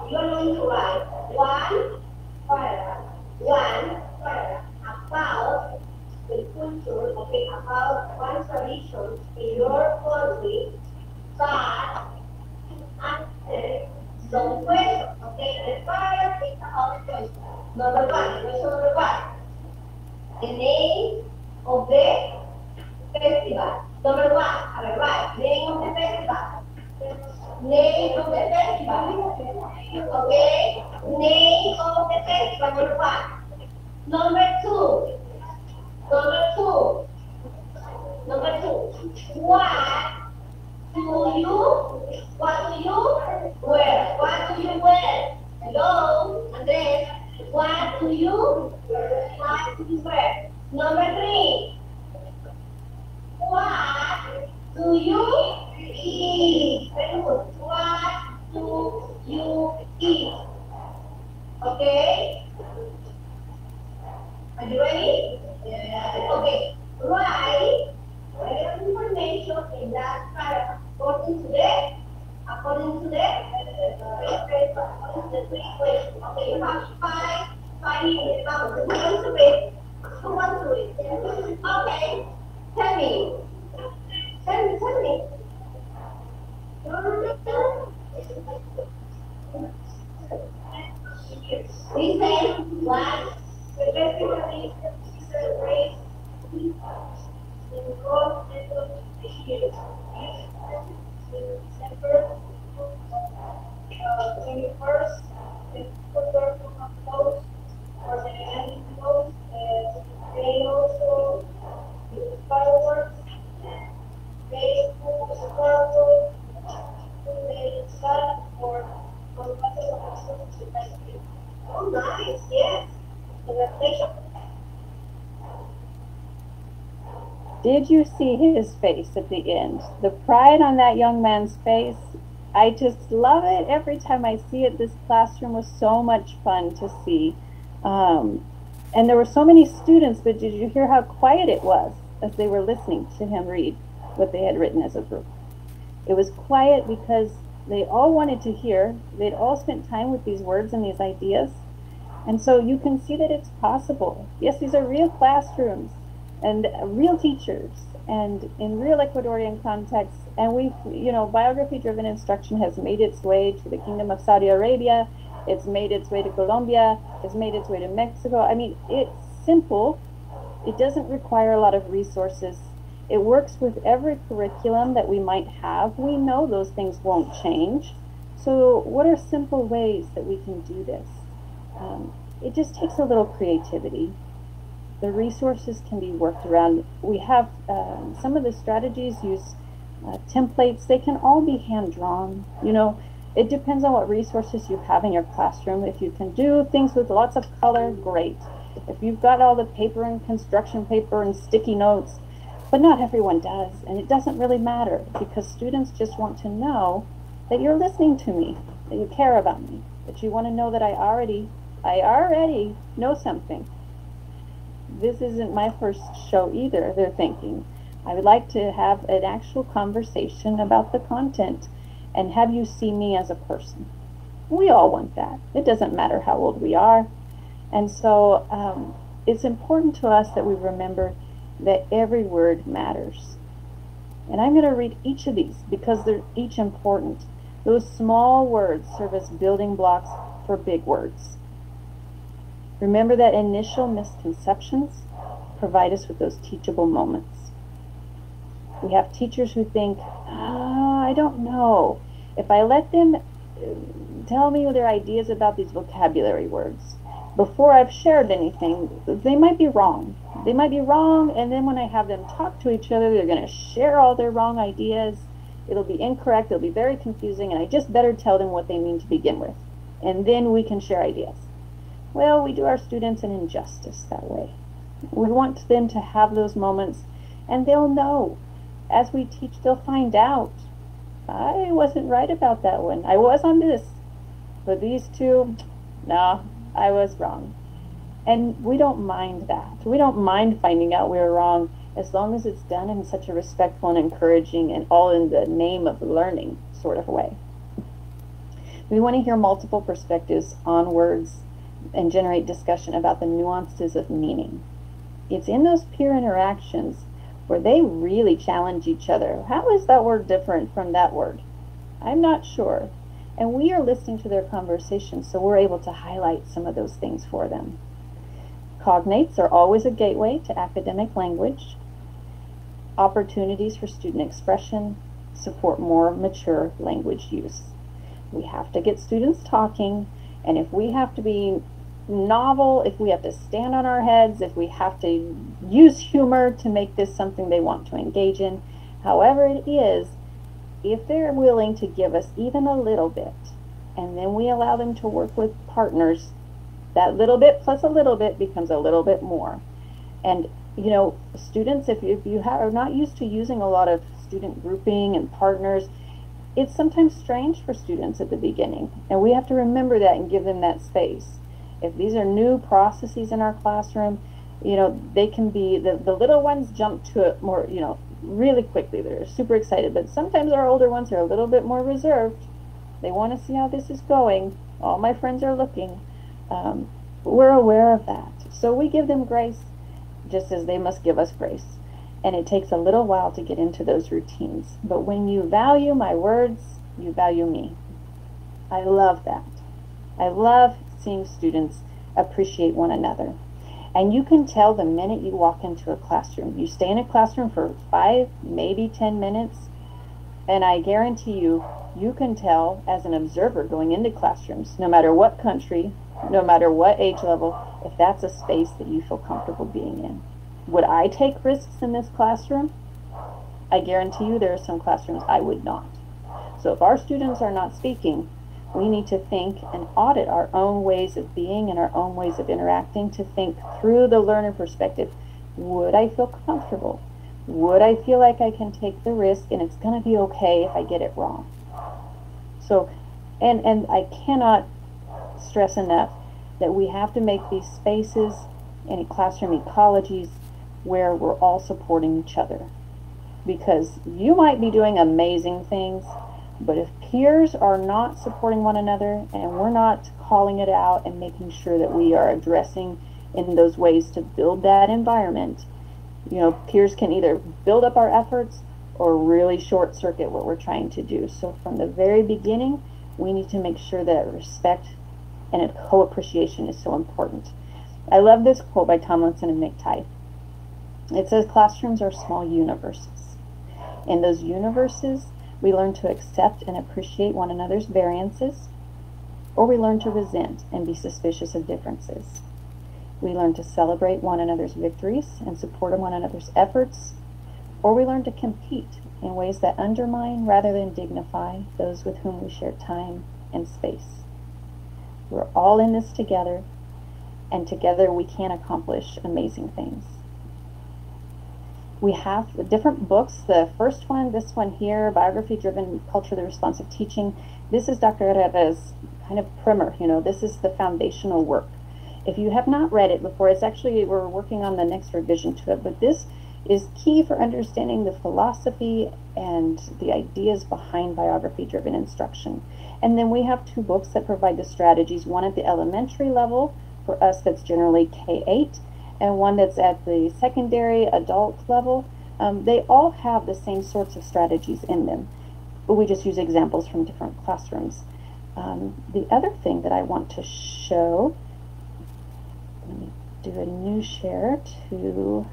going to write one paragraph about the culture, okay, about one tradition in your country, but answer some questions, okay? The paragraph is about questions. Question number 1. The name of the festival. Number 1, right, name of the festival. Name of the festival. Okay, name of the festival. Number 1. Number 2. What do you wear? What do you wear? Hello, Andres. What do you wear? Number 3. What do you eat? Very good. What do you eat? Okay? Are you ready? Yeah. Okay. Write information in that paragraph according to the 3 questions. Okay, you have 5 minutes. Who wants to read? Okay. Tell me. Listen, what? The festival is to celebrate the growth of the year. December 21st, the football close for the animals. They also use fireworks. They move sparkle. They start for oh, nice, yes. Did you see his face at the end? The pride on that young man's face. I just love it every time I see it. This classroom was so much fun to see. And there were so many students, but did you hear how quiet it was as they were listening to him read what they had written as a group? It was quiet because they all wanted to hear. They'd all spent time with these words and these ideas. And so you can see that it's possible. Yes, these are real classrooms and real teachers and in real Ecuadorian contexts. And we've, biography-driven instruction has made its way to the Kingdom of Saudi Arabia. It's made its way to Colombia. It's made its way to Mexico. I mean, it's simple. It doesn't require a lot of resources. It works with every curriculum that we might have. We know those things won't change. So what are simple ways that we can do this? It just takes a little creativity. The resources can be worked around. We have some of the strategies use templates. They can all be hand-drawn. It depends on what resources you have in your classroom. If you can do things with lots of color, great. If you've got all the paper and construction paper and sticky notes, But not everyone does, and it doesn't really matter, because students just want to know that you're listening to me, that you care about me, that you want to know that I already know something. This isn't my first show either, they're thinking. I would like to have an actual conversation about the content and have you see me as a person. We all want that. It doesn't matter how old we are. And so it's important to us that we remember that every word matters. And I'm going to read each of these because they're each important. Those small words serve as building blocks for big words. Remember that initial misconceptions provide us with those teachable moments. We have teachers who think, I don't know. If I let them tell me their ideas about these vocabulary words before I've shared anything, they might be wrong. They might be wrong, and then when I have them talk to each other, they're going to share all their wrong ideas. It'll be incorrect, it'll be very confusing, and I just better tell them what they mean to begin with. And then we can share ideas. Well, we do our students an injustice that way. We want them to have those moments, and they'll know. As we teach, they'll find out. I wasn't right about that one. I was on this. But these two, no, I was wrong. And we don't mind that. We don't mind finding out we were wrong, as long as it's done in such a respectful and encouraging and all in the name of learning sort of way. We want to hear multiple perspectives on words and generate discussion about the nuances of meaning. It's in those peer interactions where they really challenge each other. How is that word different from that word? I'm not sure. And we are listening to their conversations, so we're able to highlight some of those things for them. Cognates are always a gateway to academic language. Opportunities for student expression support more mature language use. We have to get students talking, and if we have to be novel, if we have to stand on our heads, if we have to use humor to make this something they want to engage in, however it is, if they're willing to give us even a little bit, and then we allow them to work with partners, that little bit plus a little bit becomes a little bit more. And you know, students, if you are not used to using a lot of student grouping and partners, it's sometimes strange for students at the beginning, and we have to remember that and give them that space. If these are new processes in our classroom, you know, they can be, the little ones jump to it more, you know, really quickly. They're super excited, but sometimes our older ones are a little bit more reserved. They want to see how this is going. All my friends are looking. We're aware of that. So we give them grace, just as they must give us grace. And it takes a little while to get into those routines. But when you value my words, you value me. I love that. I love seeing students appreciate one another. And you can tell the minute you walk into a classroom. You stay in a classroom for 5, maybe 10 minutes, and I guarantee you, you can tell as an observer going into classrooms, no matter what country, no matter what age level, if that's a space that you feel comfortable being in. Would I take risks in this classroom? I guarantee you there are some classrooms I would not. So if our students are not speaking, we need to think and audit our own ways of being and our own ways of interacting to think through the learner perspective. Would I feel comfortable? Would I feel like I can take the risk and it's going to be okay if I get it wrong? So, and I cannot stress enough that we have to make these spaces and classroom ecologies where we're all supporting each other. Because you might be doing amazing things, but if peers are not supporting one another and we're not calling it out and making sure that we are addressing in those ways to build that environment, you know, peers can either build up our efforts or really short circuit what we're trying to do. So from the very beginning, we need to make sure that respect and co-appreciation is so important. I love this quote by Tomlinson and McTighe. It says, classrooms are small universes. In those universes, we learn to accept and appreciate one another's variances, or we learn to resent and be suspicious of differences. We learn to celebrate one another's victories and support one another's efforts, or we learn to compete in ways that undermine rather than dignify those with whom we share time and space. We're all in this together, and together we can accomplish amazing things. We have different books. The first one, this one here, Biography-Driven, Culturally Responsive Teaching. This is Dr. Herrera's kind of primer, you know, this is the foundational work. If you have not read it before, it's actually, we're working on the next revision to it, but this is key for understanding the philosophy and the ideas behind biography-driven instruction. And then we have two books that provide the strategies, one at the elementary level, for us that's generally K-8, and one that's at the secondary adult level. They all have the same sorts of strategies in them, but we just use examples from different classrooms. The other thing that I want to show, let me do a new share to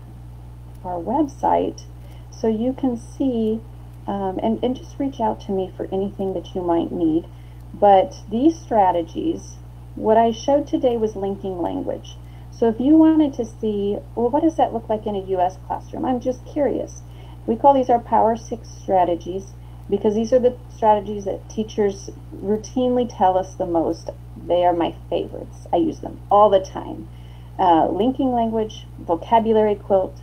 our website so you can see, and just reach out to me for anything that you might need. But these strategies, what I showed today was linking language. So if you wanted to see, well, what does that look like in a U.S. classroom? I'm just curious. We call these our Power 6 strategies because these are the strategies that teachers routinely tell us the most. They are my favorites. I use them all the time. Linking language, vocabulary quilt,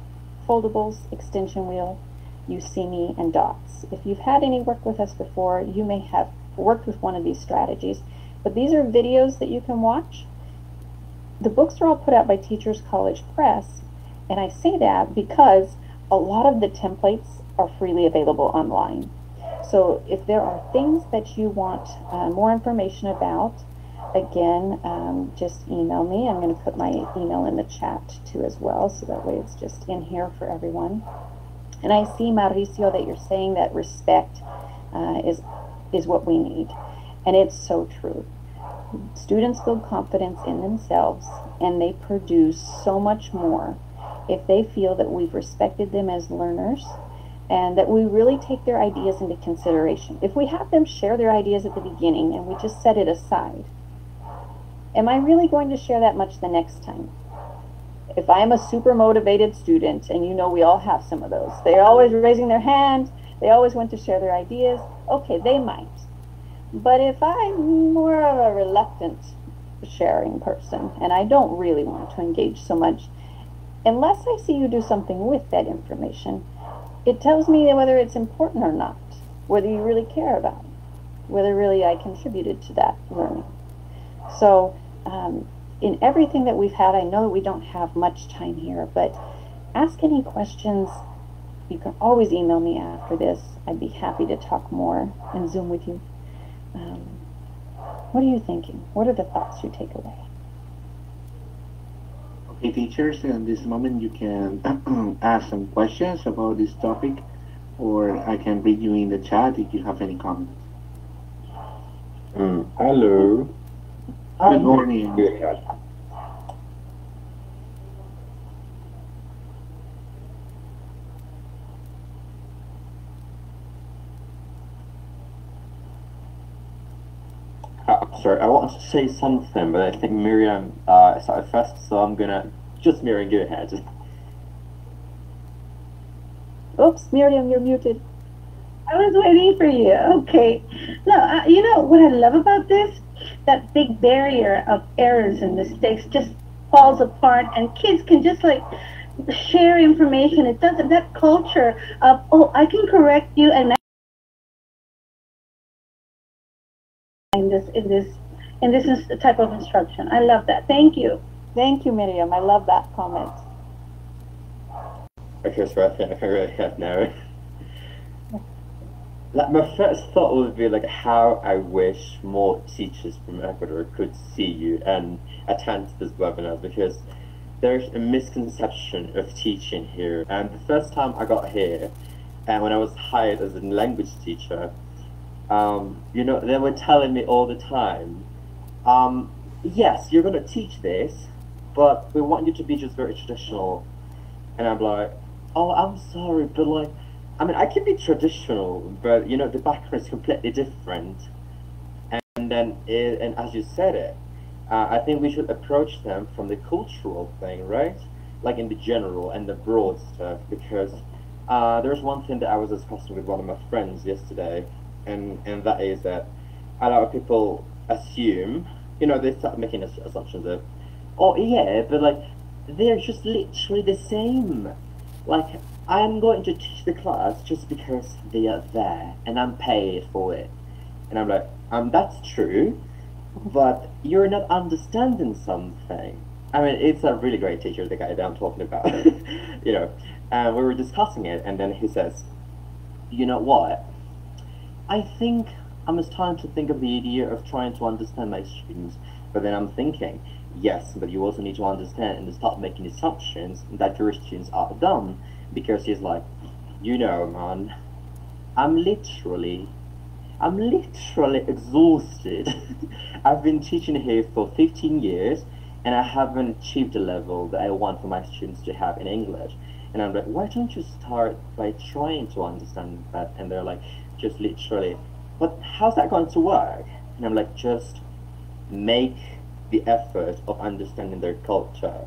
foldables, extension wheel, you see me, and dots. If you've had any work with us before, you may have worked with one of these strategies, but these are videos that you can watch. The books are all put out by Teachers College Press, and I say that because a lot of the templates are freely available online. So if there are things that you want more information about, again, just email me. I'm going to put my email in the chat too as well, so that way it's just in here for everyone. And I see, Mauricio, that you're saying that respect is what we need, and it's so true. Students build confidence in themselves, and they produce so much more if they feel that we've respected them as learners and that we really take their ideas into consideration. If we have them share their ideas at the beginning and we just set it aside, am I really going to share that much the next time? If I am a super motivated student, and you know we all have some of those, they're always raising their hand, they always want to share their ideas, okay, they might. But if I'm more of a reluctant sharing person, and I don't really want to engage so much, unless I see you do something with that information, it tells me whether it's important or not, whether you really care about it, whether really I contributed to that learning. So in everything that we've had, I know that we don't have much time here, but ask any questions. You can always email me after this. I'd be happy to talk more and Zoom with you. What are you thinking? What are the thoughts you take away? Okay, teachers, in this moment you can ask some questions about this topic, or I can read you in the chat if you have any comments. Hello. Good morning. I'm sorry, I wanted to say something, but I think Miriam started first, so I'm gonna just Miriam, go ahead. Oops, Miriam, you're muted. I was waiting for you. Okay. No, you know what I love about this? That big barrier of errors and mistakes just falls apart, and kids can just like share information. It doesn't, that culture of, oh, I can correct you, and in this type of instruction. I love that. Thank you. Thank you, Miriam. I love that comment. Okay, so I think I really have now. Like, my first thought would be like how I wish more teachers from Ecuador could see you and attend to this webinar, because there's a misconception of teaching here. And the first time I got here, and when I was hired as a language teacher, you know, they were telling me all the time, yes, you're going to teach this, but we want you to be just very traditional. And I'm like, oh, I'm sorry, but like, I mean, I can be traditional, but you know, the background is completely different. And then, and as you said it, I think we should approach them from the cultural thing, right? Like in the general and the broad stuff, because there's one thing that I was discussing with one of my friends yesterday, and that is that a lot of people assume, you know, they start making assumptions of, oh yeah, but like, they're just literally the same. Like, I'm going to teach the class just because they are there and I'm paid for it. And I'm like, that's true, but you're not understanding something. I mean, it's a really great teacher, the guy that I'm talking about. You know, we were discussing it, and then he says, you know what? I think I'm starting to think of the idea of trying to understand my students, but then I'm thinking, yes, but you also need to understand and stop making assumptions that your students are dumb, because he's like, you know, man, I'm literally exhausted. I've been teaching here for 15 years, and I haven't achieved the level that I want for my students to have in English. And I'm like, why don't you start by trying to understand that? And they're like, just literally, but how's that going to work? And I'm like, just make the effort of understanding their culture.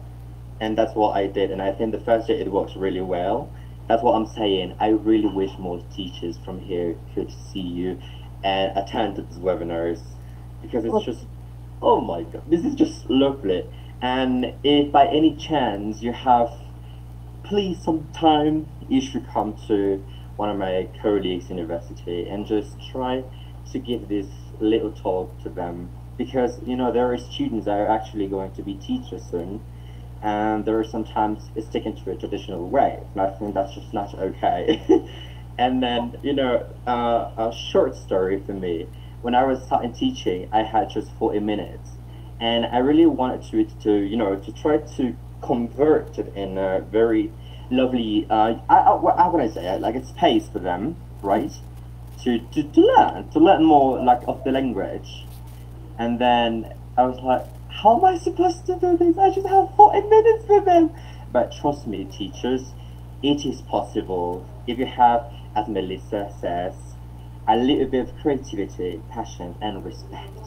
And that's what I did, and I think the first year it works really well. That's what I'm saying. I really wish more teachers from here could see you and attend to these webinars, because it's just, oh my god, this is just lovely. And if by any chance you have, please sometime you should come to one of my colleagues university and just try to give this little talk to them, because you know there are students that are actually going to be teachers soon, and they're sometimes sticking to a traditional way, and I think that's just not okay. And then, you know, a short story for me. When I was starting teaching, I had just 40 minutes, and I really wanted to you know, to try to convert it in a very lovely, how can I say it? Like, it's space for them, right? To learn more like of the language. And then I was like, how am I supposed to do this? I just have 40 minutes with them. But trust me, teachers, it is possible if you have, as Melissa says, a little bit of creativity, passion, and respect.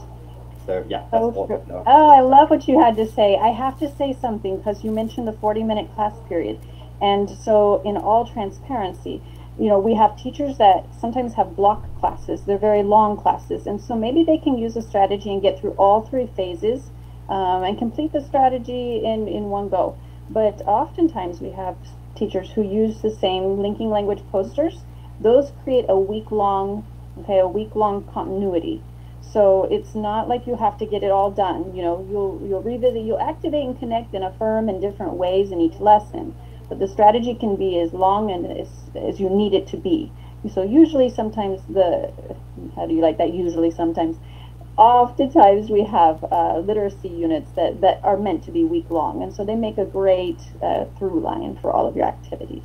So yeah, that's all. Oh, I love what you had to say. I have to say something, because you mentioned the 40-minute class period. And so in all transparency, you know, we have teachers that sometimes have block classes. They're very long classes. And so maybe they can use a strategy and get through all 3 phases and complete the strategy in one go. But oftentimes we have teachers who use the same linking language posters. Those create a week-long continuity. So it's not like you have to get it all done. You know, you'll revisit, you'll activate and connect and affirm in different ways in each lesson. But the strategy can be as long and as you need it to be. So usually sometimes oftentimes we have literacy units that are meant to be week long. And so they make a great through line for all of your activities.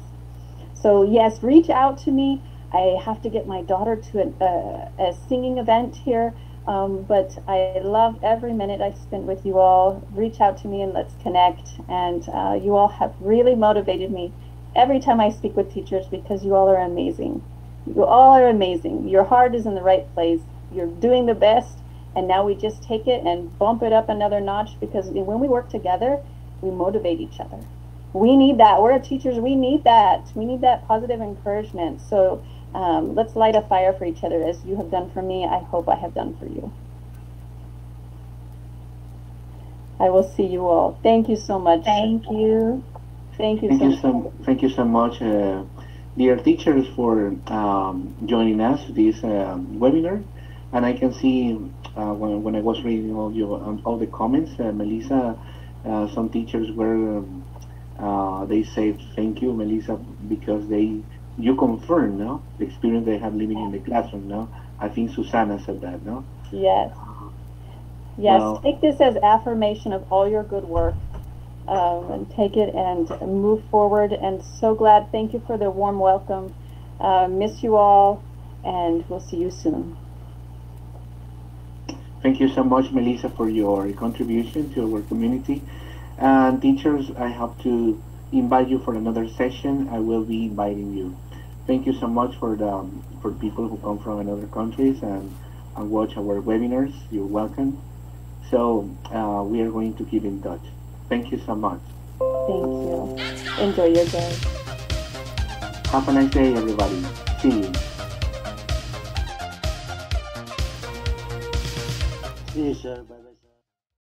So yes, reach out to me. I have to get my daughter to a singing event here. But I love every minute I spent with you all. Reach out to me and let's connect. And you all have really motivated me every time I speak with teachers, because you all are amazing. You all are amazing. Your heart is in the right place. You're doing the best. And now we just take it and bump it up another notch, because when we work together, we motivate each other. We need that. We're teachers. We need that. We need that positive encouragement. So let's light a fire for each other, as you have done for me. I hope I have done for you. I will see you all. Thank you so much. Thank you. Thank you so much, dear teachers, for joining us this webinar. And I can see when I was reading all the comments, Melissa, some teachers were they say thank you, Melissa, because you confirm, no, the experience they have living in the classroom, no? I think Susanna said that, no? Yes. Yes, well, take this as affirmation of all your good work, and take it and move forward. And so glad. Thank you for the warm welcome. Miss you all, and we'll see you soon. Thank you so much, Melissa, for your contribution to our community. And teachers, I have to invite you for another session. I will be inviting you. Thank you so much for people who come from other countries and watch our webinars. You're welcome. So we are going to keep in touch. Thank you so much. Thank you. Enjoy your day. Have a nice day, everybody. See you. See you, sir. Bye-bye.